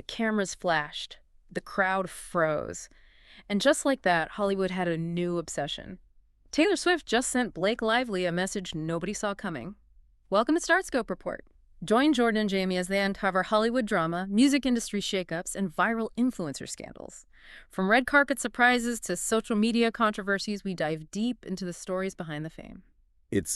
The cameras flashed. The crowd froze. And just like that, Hollywood had a new obsession. Taylor Swift just sent Blake Lively a message nobody saw coming. Welcome to Startscope Report. Join Jordan and Jamie as they uncover Hollywood drama, music industry shakeups, and viral influencer scandals. From red carpet surprises to social media controversies, we dive deep into the stories behind the fame. It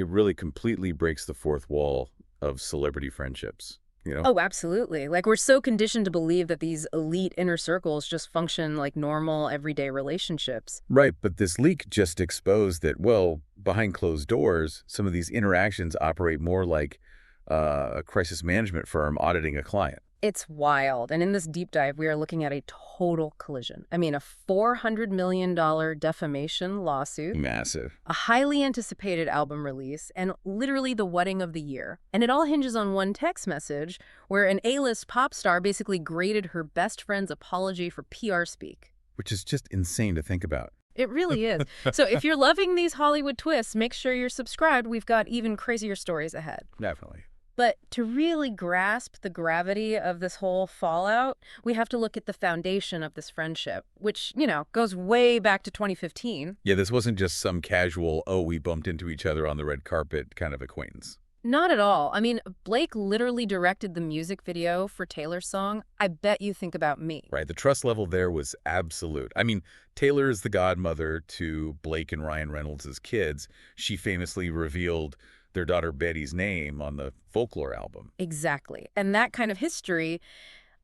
really completely breaks the fourth wall of celebrity friendships, you know? Oh, absolutely. Like, we're so conditioned to believe that these elite inner circles just function like normal, everyday relationships. Right, but this leak just exposed that, well, behind closed doors, some of these interactions operate more like a crisis management firm auditing a client. It's wild. And in this deep dive, we are looking at a total collision. I mean, a $400 million defamation lawsuit, Massive. a highly anticipated album release, and literally the wedding of the year. And it all hinges on one text message where an A-list pop star basically graded her best friend's apology for PR speak. Which is just insane to think about. It really is. So if you're loving these Hollywood twists, make sure you're subscribed. We've got even crazier stories ahead. Definitely. But to really grasp the gravity of this whole fallout, we have to look at the foundation of this friendship, which, goes way back to 2015. Yeah, this wasn't just some casual, oh, we bumped into each other on the red carpet kind of acquaintance. Not at all. I mean, Blake literally directed the music video for Taylor's song, I Bet You Think About Me. Right, the trust level there was absolute. I mean, Taylor is the godmother to Blake and Ryan Reynolds' kids. She famously revealed their daughter Betty's name on the Folklore album. Exactly. And that kind of history,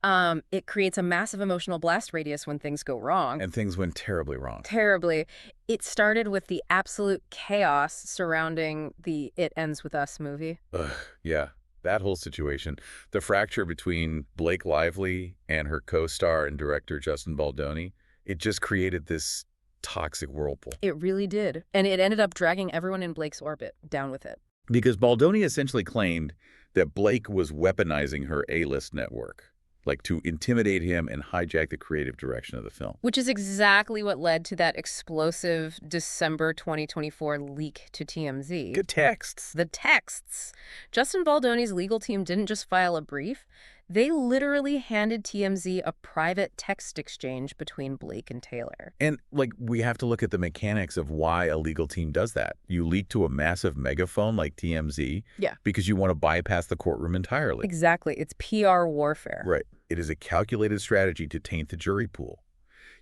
it creates a massive emotional blast radius when things go wrong. And things went terribly wrong. Terribly. It started with the absolute chaos surrounding the It Ends With Us movie. Ugh, yeah, that whole situation. The fracture between Blake Lively and her co-star and director Justin Baldoni, it just created this toxic whirlpool. It really did. And it ended up dragging everyone in Blake's orbit down with it. Because Baldoni essentially claimed that Blake was weaponizing her A-list network, like to intimidate him and hijack the creative direction of the film. Which is exactly what led to that explosive December 2024 leak to TMZ. Good texts. The texts. Justin Baldoni's legal team didn't just file a brief. They literally handed TMZ a private text exchange between Blake and Taylor. And, we have to look at the mechanics of why a legal team does that. You leak to a massive megaphone like TMZ because you want to bypass the courtroom entirely. Exactly. It's PR warfare. Right. It is a calculated strategy to taint the jury pool.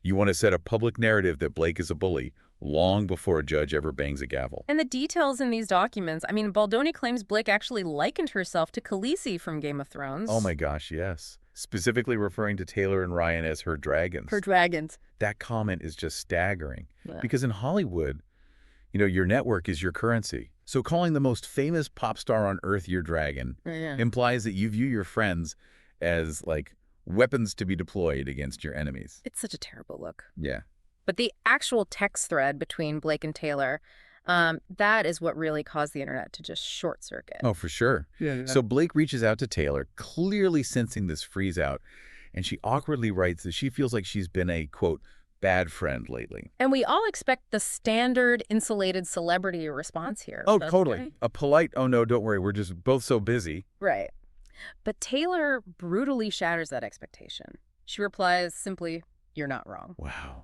You want to set a public narrative that Blake is a bully long before a judge ever bangs a gavel. And the details in these documents, Baldoni claims Blake actually likened herself to Khaleesi from Game of Thrones. Oh my gosh, yes. Specifically referring to Taylor and Ryan as her dragons. Her dragons. That comment is just staggering. Yeah. Because in Hollywood, your network is your currency. So calling the most famous pop star on earth your dragon implies that you view your friends as, weapons to be deployed against your enemies. It's such a terrible look. Yeah. But the actual text thread between Blake and Taylor, that is what really caused the internet to just short circuit. Oh, for sure. Yeah. So Blake reaches out to Taylor, clearly sensing this freeze out, and she awkwardly writes that she feels like she's been a, quote, bad friend lately. And we all expect the standard insulated celebrity response here. Oh, totally. Right? A polite, oh no, don't worry, we're just both so busy. Right. But Taylor brutally shatters that expectation. She replies simply, "You're not wrong." Wow.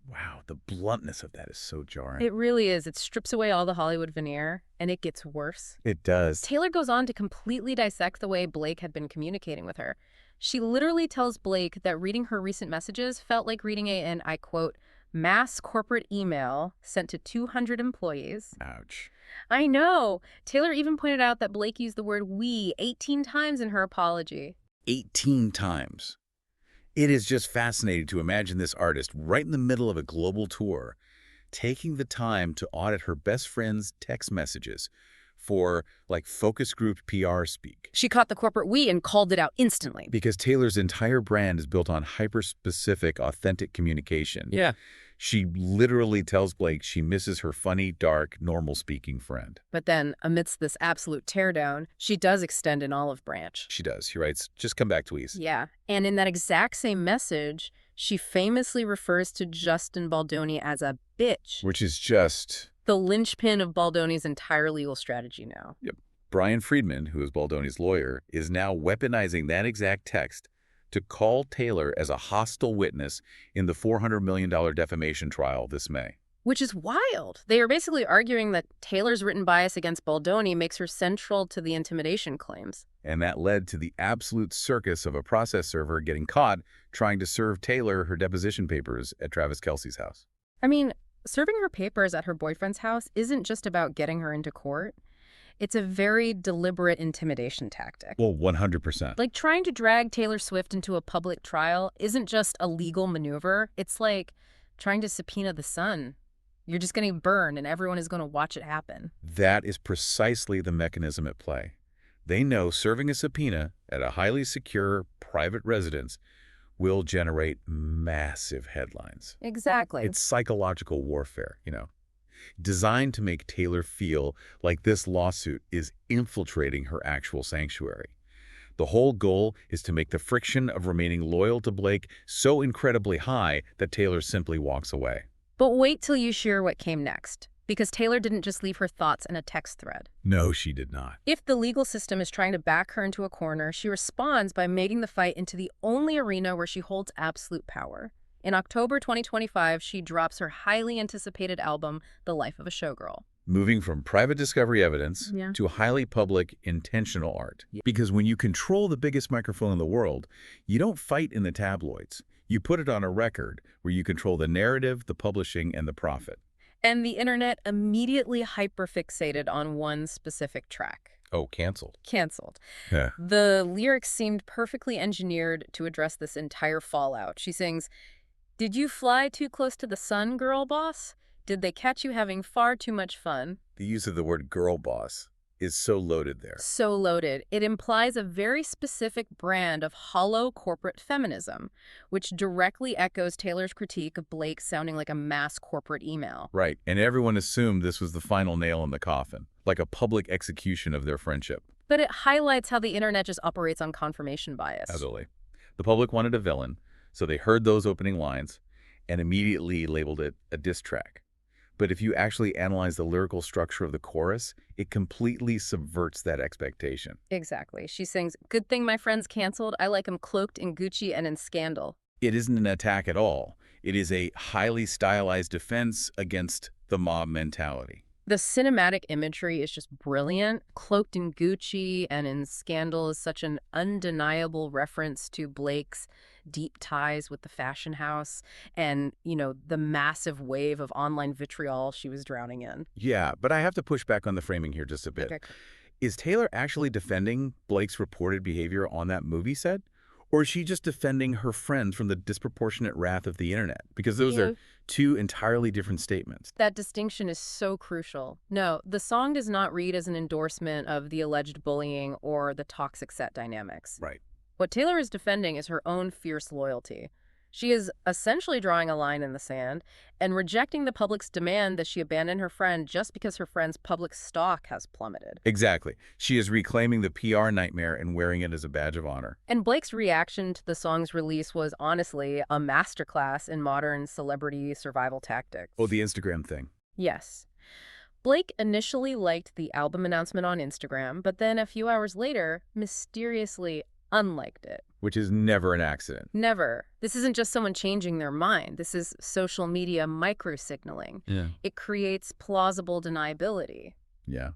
Wow. The bluntness of that is so jarring. It really is. It strips away all the Hollywood veneer, and it gets worse. It does. Taylor goes on to completely dissect the way Blake had been communicating with her. She literally tells Blake that reading her recent messages felt like reading an, I quote, mass corporate email sent to 200 employees. Ouch. I know. Taylor even pointed out that Blake used the word we 18 times in her apology. 18 times. It is just fascinating to imagine this artist right in the middle of a global tour taking the time to audit her best friend's text messages for, focus group PR speak. She caught the corporate we and called it out instantly. Because Taylor's entire brand is built on hyper-specific, authentic communication. Yeah. She literally tells Blake she misses her funny, dark, normal-speaking friend. But then, amidst this absolute teardown, she does extend an olive branch. She does. She writes, "Just come back, please." Yeah. And in that exact same message, she famously refers to Justin Baldoni as a bitch. Which is just the linchpin of Baldoni's entire legal strategy now. Yep. Brian Friedman, who is Baldoni's lawyer, is now weaponizing that exact text to call Taylor as a hostile witness in the $400 million defamation trial this May. Which is wild. They are basically arguing that Taylor's written bias against Baldoni makes her central to the intimidation claims. And that led to the absolute circus of a process server getting caught trying to serve Taylor her deposition papers at Travis Kelce's house. I mean, serving her papers at her boyfriend's house isn't just about getting her into court. It's a very deliberate intimidation tactic. Well, 100%. Like, trying to drag Taylor Swift into a public trial isn't just a legal maneuver. It's like trying to subpoena the sun. You're just going to burn, and everyone is going to watch it happen. That is precisely the mechanism at play. They know serving a subpoena at a highly secure private residence will generate massive headlines. Exactly. It's psychological warfare, designed to make Taylor feel like this lawsuit is infiltrating her actual sanctuary. The whole goal is to make the friction of remaining loyal to Blake so incredibly high that Taylor simply walks away. But wait till you hear what came next, because Taylor didn't just leave her thoughts in a text thread. No, she did not. If the legal system is trying to back her into a corner, she responds by making the fight into the only arena where she holds absolute power. In October 2025, she drops her highly anticipated album, The Life of a Showgirl. Moving from private discovery evidence to highly public intentional art. Because when you control the biggest microphone in the world, you don't fight in the tabloids. You put it on a record where you control the narrative, the publishing, and the profit. And the internet immediately hyperfixated on one specific track. Oh, canceled. Canceled. Yeah. The lyrics seemed perfectly engineered to address this entire fallout. She sings, "Did you fly too close to the sun, girl boss? Did they catch you having far too much fun?" The use of the word girl boss is so loaded there. So loaded. It implies a very specific brand of hollow corporate feminism, which directly echoes Taylor's critique of Blake sounding like a mass corporate email. Right, and everyone assumed this was the final nail in the coffin, like a public execution of their friendship. But it highlights how the internet just operates on confirmation bias. Absolutely. The public wanted a villain, so they heard those opening lines and immediately labeled it a diss track. But if you actually analyze the lyrical structure of the chorus, it completely subverts that expectation. Exactly. She sings, "Good thing my friend's canceled. I like him cloaked in Gucci and in scandal." It isn't an attack at all. It is a highly stylized defense against the mob mentality. The cinematic imagery is just brilliant. Cloaked in Gucci and in scandal is such an undeniable reference to Blake's deep ties with the fashion house and, the massive wave of online vitriol she was drowning in. Yeah, but I have to push back on the framing here just a bit. Okay. Is Taylor actually defending Blake's reported behavior on that movie set? Or is she just defending her friends from the disproportionate wrath of the internet? Because those are two entirely different statements. That distinction is so crucial. No, the song does not read as an endorsement of the alleged bullying or the toxic set dynamics. Right. What Taylor is defending is her own fierce loyalty. She is essentially drawing a line in the sand and rejecting the public's demand that she abandon her friend just because her friend's public stock has plummeted. Exactly. She is reclaiming the PR nightmare and wearing it as a badge of honor. And Blake's reaction to the song's release was honestly a masterclass in modern celebrity survival tactics. Oh, the Instagram thing. Yes. Blake initially liked the album announcement on Instagram, but then a few hours later, mysteriously unliked it. Which is never an accident. Never. This isn't just someone changing their mind. This is social media micro-signaling. Yeah. It creates plausible deniability. Yeah.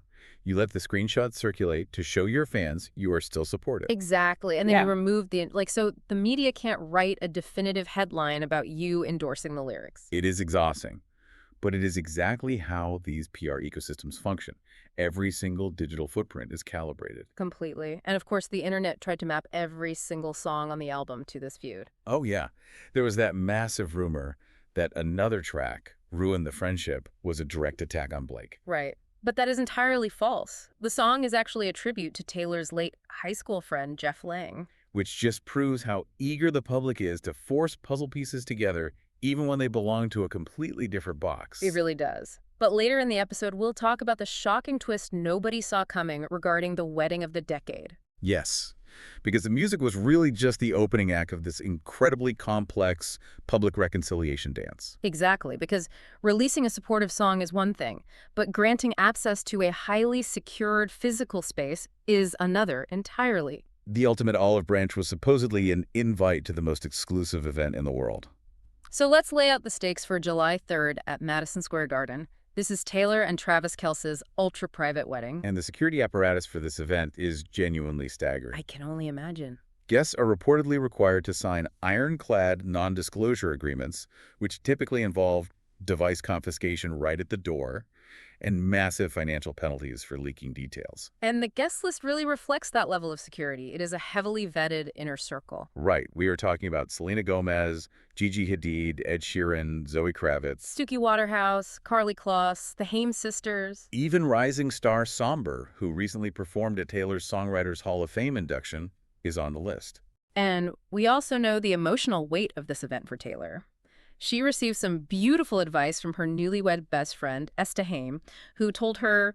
You let the screenshot circulate to show your fans you are still supportive. Exactly. And then you remove so the media can't write a definitive headline about you endorsing the lyrics. It is exhausting. But it is exactly how these PR ecosystems function. Every single digital footprint is calibrated. Completely. And of course, the internet tried to map every single song on the album to this feud. Oh, yeah. There was that massive rumor that another track, Ruin the Friendship, was a direct attack on Blake. Right. But that is entirely false. The song is actually a tribute to Taylor's late high school friend, Jeff Lang. Which just proves how eager the public is to force puzzle pieces together even when they belong to a completely different box. It really does. But later in the episode, we'll talk about the shocking twist nobody saw coming regarding the wedding of the decade. Yes, because the music was really just the opening act of this incredibly complex public reconciliation dance. Exactly, because releasing a supportive song is one thing, but granting access to a highly secured physical space is another entirely. The ultimate olive branch was supposedly an invite to the most exclusive event in the world. So let's lay out the stakes for July 3rd at Madison Square Garden. This is Taylor and Travis Kelce's ultra-private wedding. And the security apparatus for this event is genuinely staggering. I can only imagine. Guests are reportedly required to sign ironclad non-disclosure agreements, which typically involve device confiscation right at the door and massive financial penalties for leaking details. And the guest list really reflects that level of security. It is a heavily vetted inner circle. Right. We are talking about Selena Gomez, Gigi Hadid, Ed Sheeran, Zoe Kravitz. Suki Waterhouse, Carly Kloss, the Haim sisters. Even rising star Somber, who recently performed at Taylor's Songwriters Hall of Fame induction, is on the list. And we also know the emotional weight of this event for Taylor. She received some beautiful advice from her newlywed best friend, Esta Haim, who told her,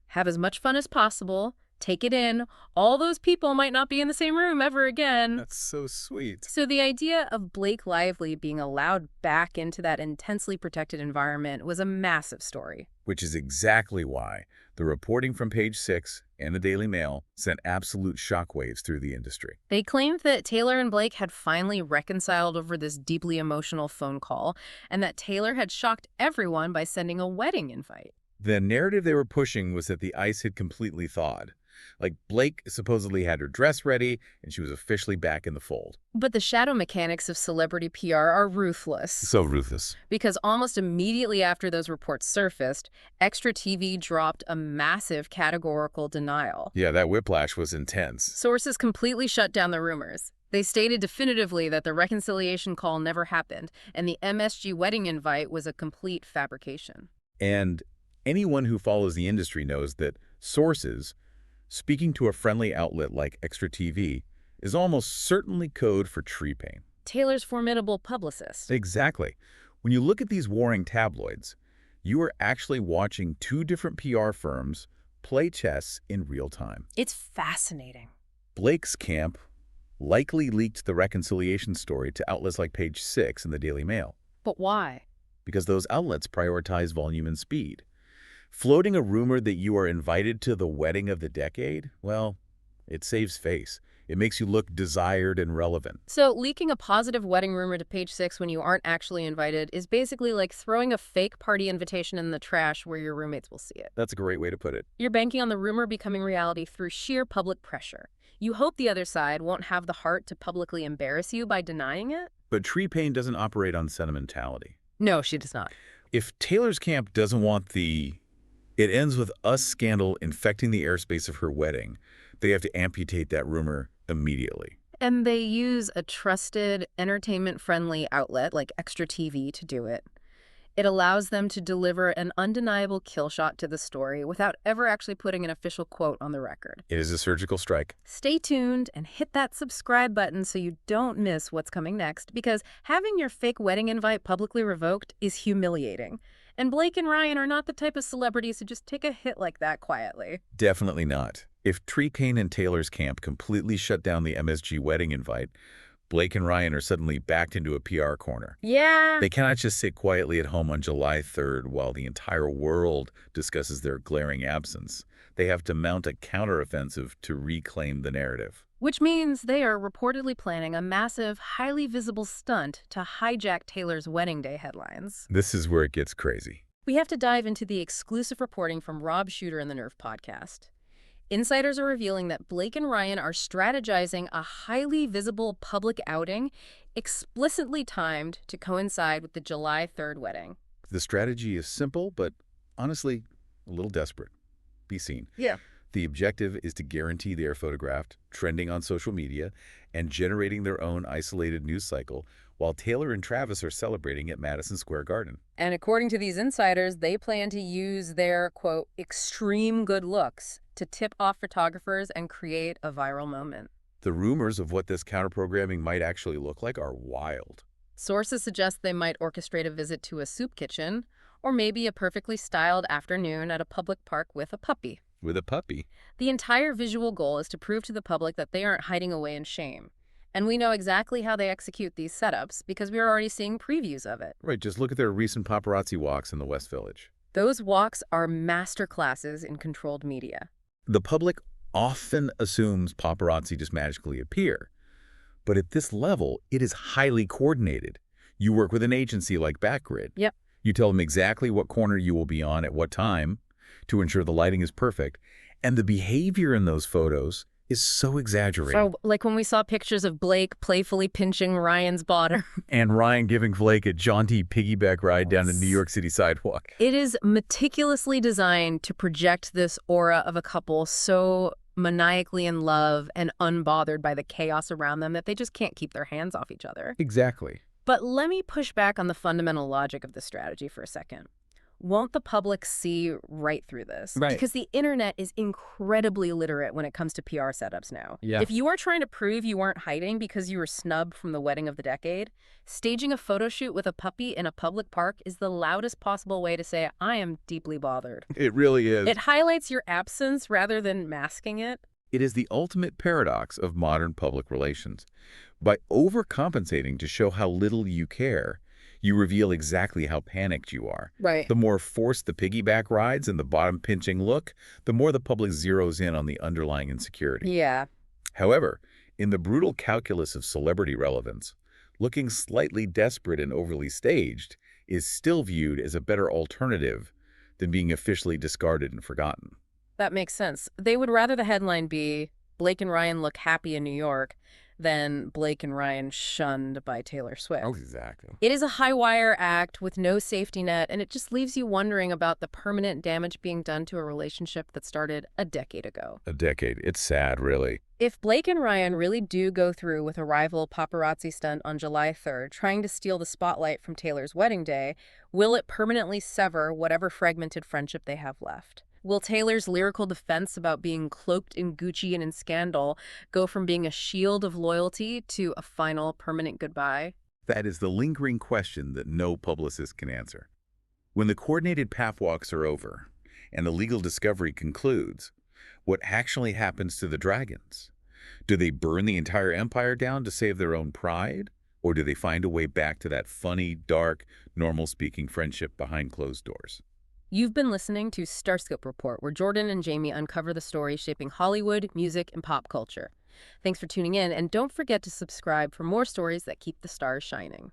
have as much fun as possible, take it in, all those people might not be in the same room ever again. That's so sweet. So the idea of Blake Lively being allowed back into that intensely protected environment was a massive story. Which is exactly why the reporting from Page 6 and the Daily Mail sent absolute shockwaves through the industry. They claimed that Taylor and Blake had finally reconciled over this deeply emotional phone call, and that Taylor had shocked everyone by sending a wedding invite. The narrative they were pushing was that the ice had completely thawed. Like, Blake supposedly had her dress ready, and she was officially back in the fold. But the shadow mechanics of celebrity PR are ruthless. So ruthless. Because almost immediately after those reports surfaced, Extra TV dropped a massive categorical denial. Yeah, that whiplash was intense. Sources completely shut down the rumors. They stated definitively that the reconciliation call never happened, and the MSG wedding invite was a complete fabrication. And anyone who follows the industry knows that sources, speaking to a friendly outlet like Extra TV, is almost certainly code for tree paint. Taylor's formidable publicist. Exactly. When you look at these warring tabloids, you are actually watching two different PR firms play chess in real time. It's fascinating. Blake's camp likely leaked the reconciliation story to outlets like Page 6 and the Daily Mail. But why? Because those outlets prioritize volume and speed. Floating a rumor that you are invited to the wedding of the decade, well, it saves face. It makes you look desired and relevant. So leaking a positive wedding rumor to Page 6 when you aren't actually invited is basically like throwing a fake party invitation in the trash where your roommates will see it. That's a great way to put it. You're banking on the rumor becoming reality through sheer public pressure. You hope the other side won't have the heart to publicly embarrass you by denying it? But Tree Pain doesn't operate on sentimentality. No, she does not. If Taylor's camp doesn't want the "it ends with us" scandal infecting the airspace of her wedding, they have to amputate that rumor immediately. And they use a trusted, entertainment-friendly outlet like Extra TV to do it. It allows them to deliver an undeniable kill shot to the story without ever actually putting an official quote on the record. It is a surgical strike. Stay tuned and hit that subscribe button so you don't miss what's coming next, because having your fake wedding invite publicly revoked is humiliating. And Blake and Ryan are not the type of celebrities who just take a hit like that quietly. Definitely not. If Tree Pain and Taylor's camp completely shut down the MSG wedding invite, Blake and Ryan are suddenly backed into a PR corner. Yeah. They cannot just sit quietly at home on July 3rd while the entire world discusses their glaring absence. They have to mount a counteroffensive to reclaim the narrative. Which means they are reportedly planning a massive, highly visible stunt to hijack Taylor's wedding day headlines. This is where it gets crazy. We have to dive into the exclusive reporting from Rob Shooter in the Nerve podcast. Insiders are revealing that Blake and Ryan are strategizing a highly visible public outing explicitly timed to coincide with the July 3rd wedding. The strategy is simple, but honestly, a little desperate. Be seen. Yeah. The objective is to guarantee they are photographed, trending on social media, and generating their own isolated news cycle, while Taylor and Travis are celebrating at Madison Square Garden. And according to these insiders, they plan to use their, quote, extreme good looks to tip off photographers and create a viral moment. The rumors of what this counterprogramming might actually look like are wild. Sources suggest they might orchestrate a visit to a soup kitchen, or maybe a perfectly styled afternoon at a public park with a puppy. With a puppy. The entire visual goal is to prove to the public that they aren't hiding away in shame. And we know exactly how they execute these setups because we're already seeing previews of it. Right, just look at their recent paparazzi walks in the West Village. Those walks are master classes in controlled media. The public often assumes paparazzi just magically appear. But at this level, it is highly coordinated. You work with an agency like Backgrid. Yep. You tell them exactly what corner you will be on at what time to ensure the lighting is perfect. And the behavior in those photos is so exaggerated. So, like when we saw pictures of Blake playfully pinching Ryan's bottom. And Ryan giving Blake a jaunty piggyback ride down a New York City sidewalk. It is meticulously designed to project this aura of a couple so maniacally in love and unbothered by the chaos around them that they just can't keep their hands off each other. Exactly. But let me push back on the fundamental logic of this strategy for a second. Won't the public see right through this? Right. Because the internet is incredibly literate when it comes to PR setups now. Yeah. If you are trying to prove you weren't hiding because you were snubbed from the wedding of the decade, staging a photo shoot with a puppy in a public park is the loudest possible way to say, I am deeply bothered. It really is. It highlights your absence rather than masking it. It is the ultimate paradox of modern public relations. By overcompensating to show how little you care, you reveal exactly how panicked you are. Right. The more forced the piggyback rides and the bottom-pinching look, the more the public zeroes in on the underlying insecurity. Yeah. However, in the brutal calculus of celebrity relevance, looking slightly desperate and overly staged is still viewed as a better alternative than being officially discarded and forgotten. That makes sense. They would rather the headline be, Blake and Ryan look happy in New York, than Blake and Ryan shunned by Taylor Swift. Oh, exactly. It is a high-wire act with no safety net, and it just leaves you wondering about the permanent damage being done to a relationship that started a decade ago. A decade. It's sad, really. If Blake and Ryan really do go through with a rival paparazzi stunt on July 3rd, trying to steal the spotlight from Taylor's wedding day, will it permanently sever whatever fragmented friendship they have left? Will Taylor's lyrical defense about being cloaked in Gucci and in scandal go from being a shield of loyalty to a final permanent goodbye? That is the lingering question that no publicist can answer. When the coordinated path walks are over and the legal discovery concludes, what actually happens to the dragons? Do they burn the entire empire down to save their own pride? Or do they find a way back to that funny, dark, normal-speaking friendship behind closed doors? You've been listening to Starscope Report, where Jordan and Jamie uncover the stories shaping Hollywood, music, and pop culture. Thanks for tuning in, and don't forget to subscribe for more stories that keep the stars shining.